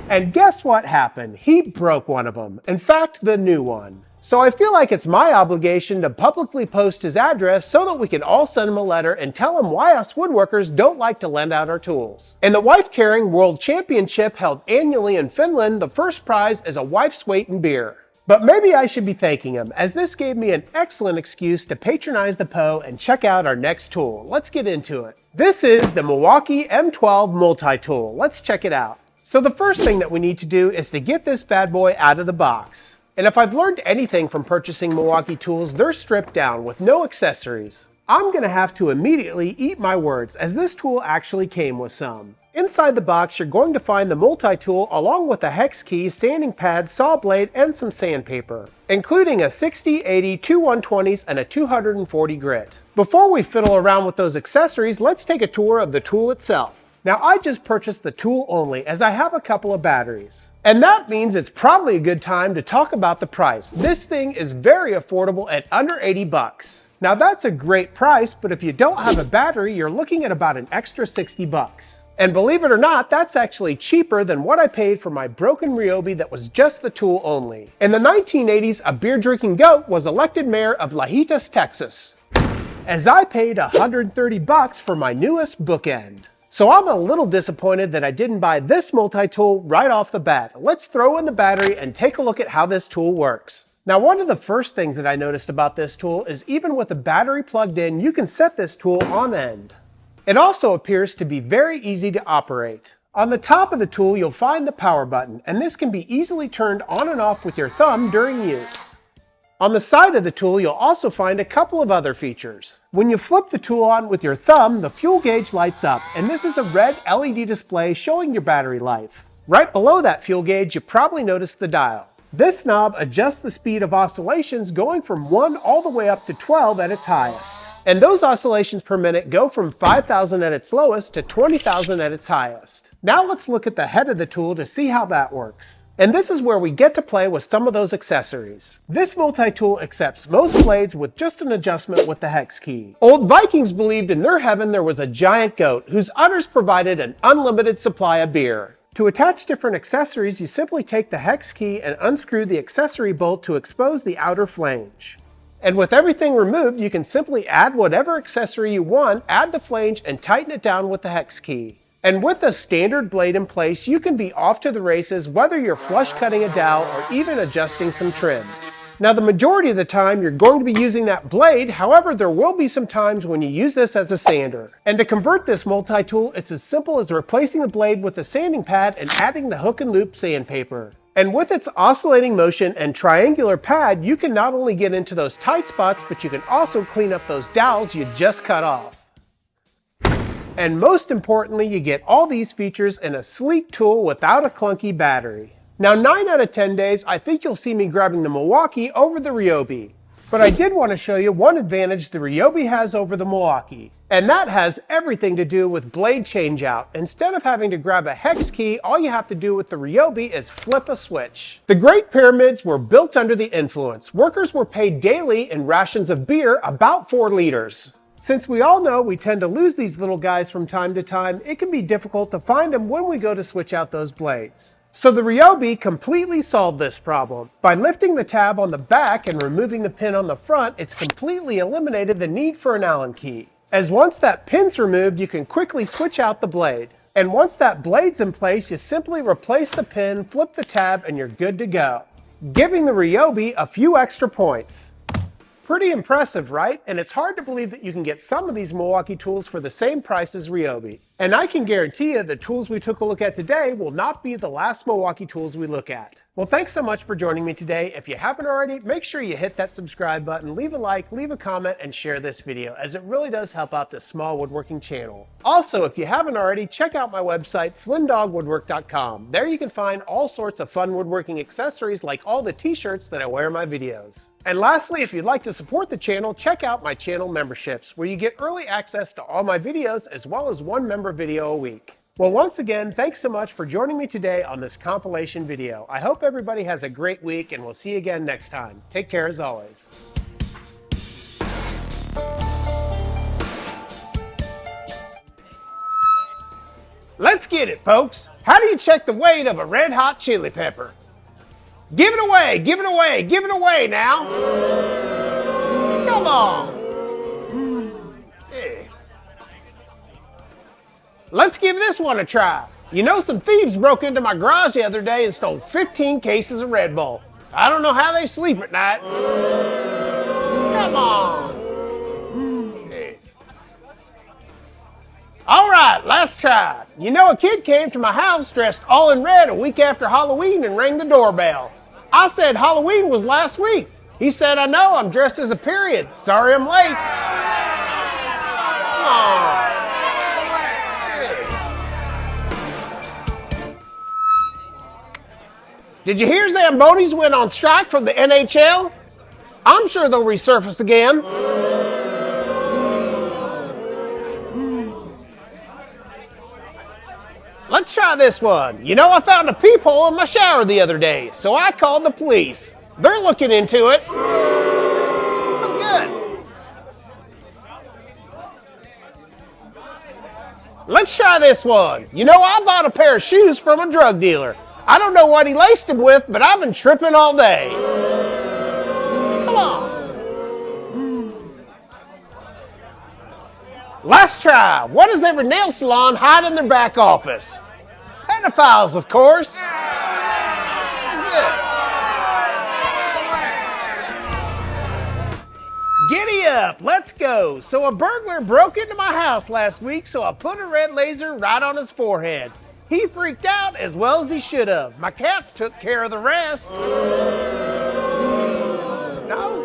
And guess what happened? He broke one of them. In fact, the new one. So I feel like it's my obligation to publicly post his address so that we can all send him a letter and tell him why us woodworkers don't like to lend out our tools. In the Wife Carrying World Championship held annually in Finland, the first prize is a wife's weight in beer. But maybe I should be thanking him, as this gave me an excellent excuse to patronize the Poe and check out our next tool. Let's get into it. This is the Milwaukee M12 multi-tool. Let's check it out. So the first thing that we need to do is to get this bad boy out of the box. And if I've learned anything from purchasing Milwaukee tools, they're stripped down with no accessories. I'm going to have to immediately eat my words, as this tool actually came with some. Inside the box, you're going to find the multi-tool along with a hex key, sanding pad, saw blade, and some sandpaper, including a 60, 80, 2 120s, and a 240 grit. Before we fiddle around with those accessories, let's take a tour of the tool itself. Now, I just purchased the tool only as I have a couple of batteries. And that means it's probably a good time to talk about the price. This thing is very affordable at under 80 bucks. Now that's a great price, but if you don't have a battery, you're looking at about an extra 60 bucks. And believe it or not, that's actually cheaper than what I paid for my broken Ryobi that was just the tool only. In the 1980s, a beer-drinking goat was elected mayor of Lajitas, Texas, as I paid 130 bucks for my newest bookend. So I'm a little disappointed that I didn't buy this multi-tool right off the bat. Let's throw in the battery and take a look at how this tool works. Now, one of the first things that I noticed about this tool is even with the battery plugged in, you can set this tool on end. It also appears to be very easy to operate. On the top of the tool, you'll find the power button, and this can be easily turned on and off with your thumb during use. On the side of the tool, you'll also find a couple of other features. When you flip the tool on with your thumb, the fuel gauge lights up, and this is a red LED display showing your battery life. Right below that fuel gauge, you probably noticed the dial. This knob adjusts the speed of oscillations going from 1 all the way up to 12 at its highest. And those oscillations per minute go from 5,000 at its lowest to 20,000 at its highest. Now let's look at the head of the tool to see how that works. And this is where we get to play with some of those accessories. This multi-tool accepts most blades with just an adjustment with the hex key. Old Vikings believed in their heaven there was a giant goat whose udders provided an unlimited supply of beer. To attach different accessories, you simply take the hex key and unscrew the accessory bolt to expose the outer flange. And with everything removed, you can simply add whatever accessory you want, add the flange, and tighten it down with the hex key. And with a standard blade in place, you can be off to the races whether you're flush cutting a dowel or even adjusting some trim. Now the majority of the time you're going to be using that blade, however there will be some times when you use this as a sander. And to convert this multi-tool, it's as simple as replacing the blade with a sanding pad and adding the hook and loop sandpaper. And with its oscillating motion and triangular pad, you can not only get into those tight spots, but you can also clean up those dowels you just cut off. And most importantly, you get all these features in a sleek tool without a clunky battery. Now 9 out of 10 days, I think you'll see me grabbing the Milwaukee over the Ryobi. But I did want to show you one advantage the Ryobi has over the Milwaukee. And that has everything to do with blade changeout. Instead of having to grab a hex key, all you have to do with the Ryobi is flip a switch. The Great Pyramids were built under the influence. Workers were paid daily in rations of beer, about 4 liters. Since we all know we tend to lose these little guys from time to time, it can be difficult to find them when we go to switch out those blades. So the Ryobi completely solved this problem. By lifting the tab on the back and removing the pin on the front, it's completely eliminated the need for an Allen key. As once that pin's removed, you can quickly switch out the blade. And once that blade's in place, you simply replace the pin, flip the tab, and you're good to go. Giving the Ryobi a few extra points. Pretty impressive, right? And it's hard to believe that you can get some of these Milwaukee tools for the same price as Ryobi. And I can guarantee you the tools we took a look at today will not be the last Milwaukee tools we look at. Well, thanks so much for joining me today. If you haven't already, make sure you hit that subscribe button, leave a like, leave a comment, and share this video, as it really does help out this small woodworking channel. Also, if you haven't already, check out my website, FlynnDoggWoodwork.com. There you can find all sorts of fun woodworking accessories like all the t-shirts that I wear in my videos. And lastly, if you'd like to support the channel, check out my channel memberships, where you get early access to all my videos as well as one member video a week. Well, once again, thanks so much for joining me today on this compilation video. I hope everybody has a great week, and we'll see you again next time. Take care as always. Let's get it, folks. How do you check the weight of a red hot chili pepper? Give it away, give it away, give it away now. Come on. Yeah. Let's give this one a try. You know, some thieves broke into my garage the other day and stole 15 cases of Red Bull. I don't know how they sleep at night. Come on. Yeah. All right, let's try. You know, a kid came to my house dressed all in red a week after Halloween and rang the doorbell. I said Halloween was last week. He said, I know, I'm dressed as a period. Sorry I'm late. Did you hear Zambonis went on strike from the NHL? I'm sure they'll resurface again. Let's try this one. You know, I found a peephole in my shower the other day, so I called the police. They're looking into it. That's good. Let's try this one. You know, I bought a pair of shoes from a drug dealer. I don't know what he laced them with, but I've been tripping all day. Come on. Let's try. What does every nail salon hide in their back office? Pedophiles, of course. Giddy up, let's go. So a burglar broke into my house last week, so I put a red laser right on his forehead. He freaked out as well as he should have. My cats took care of the rest. No?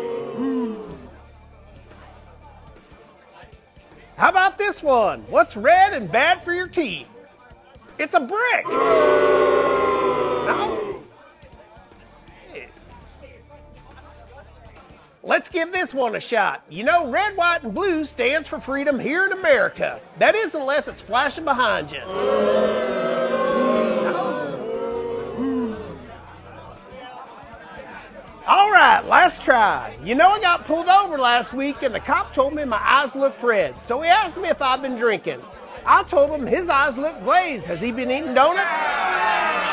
How about this one? What's red and bad for your teeth? It's a brick. No? Let's give this one a shot. You know, red, white, and blue stands for freedom here in America. That is, unless it's flashing behind you. All right, last try. You know, I got pulled over last week and the cop told me my eyes looked red. So he asked me if I've been drinking. I told him his eyes look glazed. Has he been eating donuts?